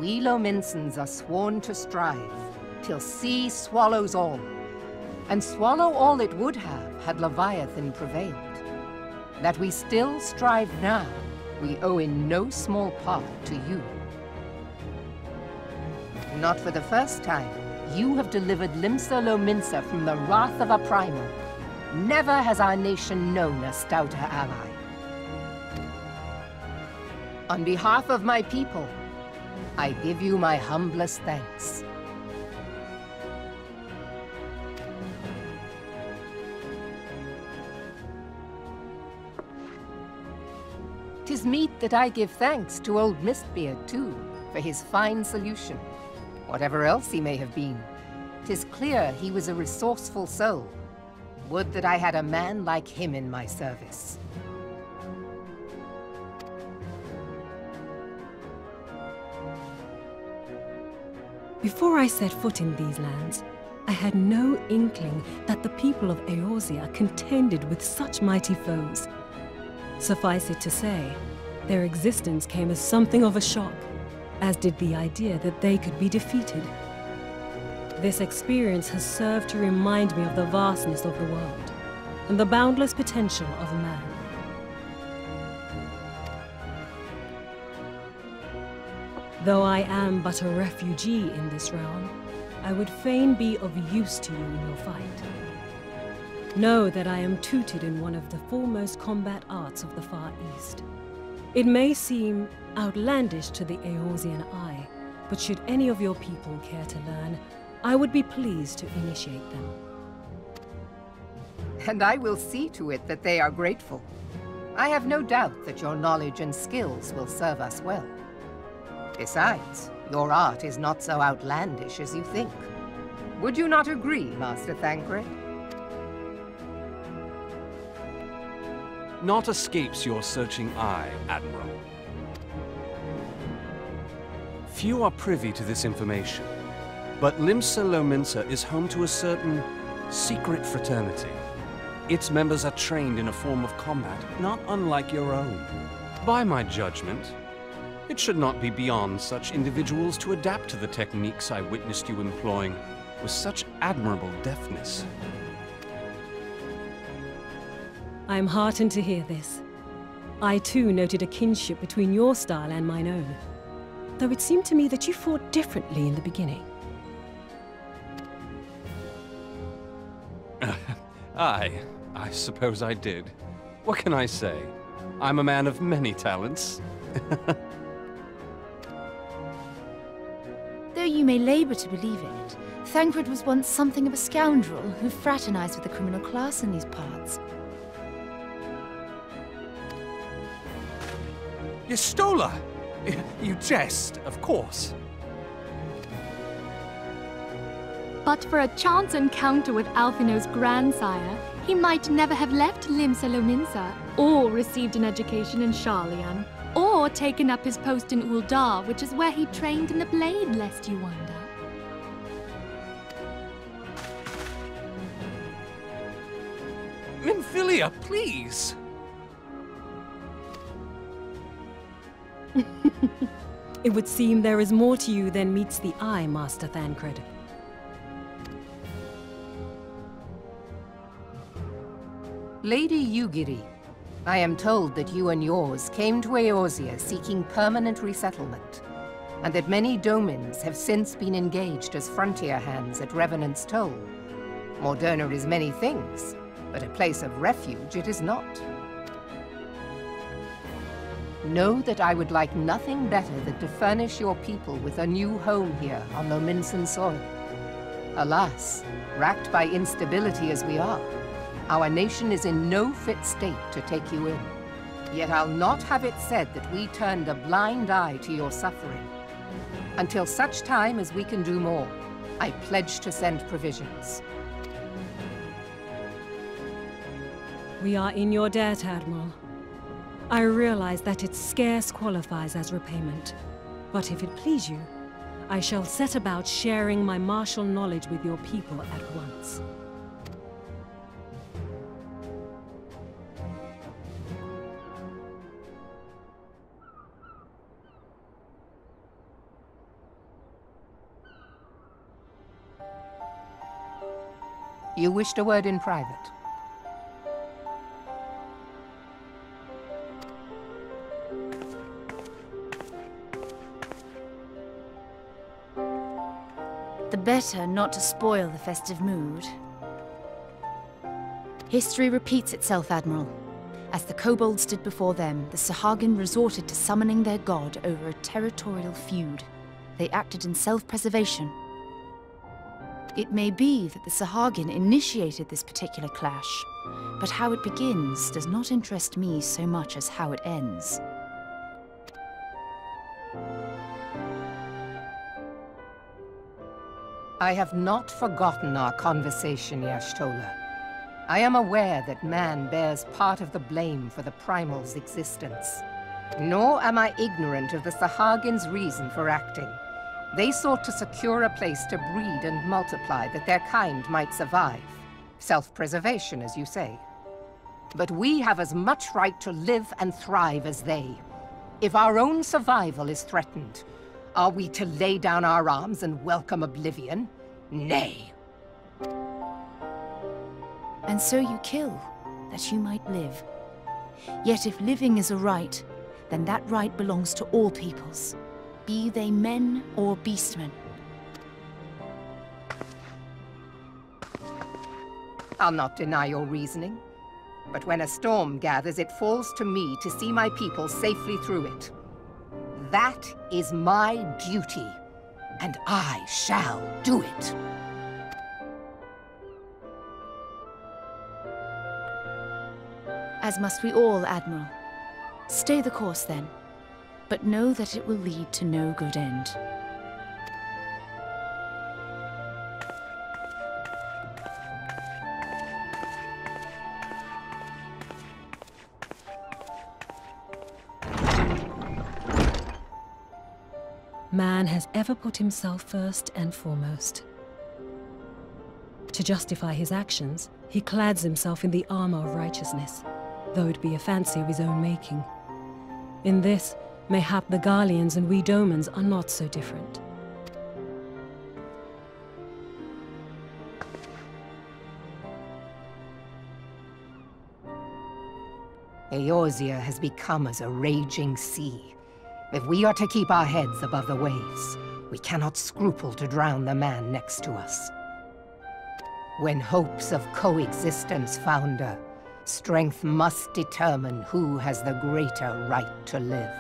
we Lominsons are sworn to strive, till sea swallows all. And swallow all it would have had Leviathan prevailed. That we still strive now, we owe in no small part to you. Not for the first time, you have delivered Limsa Lominsa from the wrath of a primal. Never has our nation known a stouter ally. On behalf of my people, I give you my humblest thanks. 'Tis meet that I give thanks to old Mistbeard, too, for his fine solution. Whatever else he may have been, 'tis clear he was a resourceful soul. Would that I had a man like him in my service. Before I set foot in these lands, I had no inkling that the people of Eorzea contended with such mighty foes. Suffice it to say, their existence came as something of a shock, as did the idea that they could be defeated. This experience has served to remind me of the vastness of the world, and the boundless potential of man. Though I am but a refugee in this realm, I would fain be of use to you in your fight. Know that I am tutored in one of the foremost combat arts of the Far East. It may seem outlandish to the Eorzean eye, but should any of your people care to learn, I would be pleased to initiate them. And I will see to it that they are grateful. I have no doubt that your knowledge and skills will serve us well. Besides, your art is not so outlandish as you think. Would you not agree, Master Thancred? Naught escapes your searching eye, Admiral. Few are privy to this information, but Limsa Lominsa is home to a certain secret fraternity. Its members are trained in a form of combat not unlike your own. By my judgment, it should not be beyond such individuals to adapt to the techniques I witnessed you employing with such admirable deftness. I am heartened to hear this. I too noted a kinship between your style and mine own, though it seemed to me that you fought differently in the beginning. I suppose I did. What can I say? I'm a man of many talents. Though you may labor to believe it, Thancred was once something of a scoundrel who fraternized with the criminal class in these parts. Yestola! You jest, of course. But for a chance encounter with Alphino's grandsire, he might never have left Limsa Lominsa, or received an education in Sharlayan, or taken up his post in Uldar, which is where he trained in the blade, lest you wonder. Minfilia, please! It would seem there is more to you than meets the eye, Master Thancred. Lady Yugiri, I am told that you and yours came to Eorzea seeking permanent resettlement, and that many domins have since been engaged as frontier hands at Revenant's Toll. Morderna is many things, but a place of refuge it is not. Know that I would like nothing better than to furnish your people with a new home here on Lominsan soil. Alas, racked by instability as we are, our nation is in no fit state to take you in. Yet I'll not have it said that we turned a blind eye to your suffering. Until such time as we can do more, I pledge to send provisions. We are in your debt, Admiral. I realize that it scarce qualifies as repayment, but if it please you, I shall set about sharing my martial knowledge with your people at once. You wished a word in private. The better not to spoil the festive mood. History repeats itself, Admiral. As the kobolds did before them, the Sahagin resorted to summoning their god over a territorial feud. They acted in self-preservation. It may be that the Sahagin initiated this particular clash, but how it begins does not interest me so much as how it ends. I have not forgotten our conversation, Y'shtola. I am aware that man bears part of the blame for the Primal's existence. Nor am I ignorant of the Sahagin's reason for acting. They sought to secure a place to breed and multiply that their kind might survive. Self-preservation, as you say. But we have as much right to live and thrive as they. If our own survival is threatened, are we to lay down our arms and welcome oblivion? Nay. And so you kill, that you might live. Yet if living is a right, then that right belongs to all peoples, be they men or beastmen. I'll not deny your reasoning. But when a storm gathers, it falls to me to see my people safely through it. That is my duty, and I shall do it. As must we all, Admiral. Stay the course, then. But know that it will lead to no good end. Man has ever put himself first and foremost. To justify his actions, he clads himself in the armor of righteousness, though it be a fancy of his own making. In this, mayhap the Garleans and we Domans are not so different. Eorzea has become as a raging sea. If we are to keep our heads above the waves, we cannot scruple to drown the man next to us. When hopes of coexistence founder, strength must determine who has the greater right to live.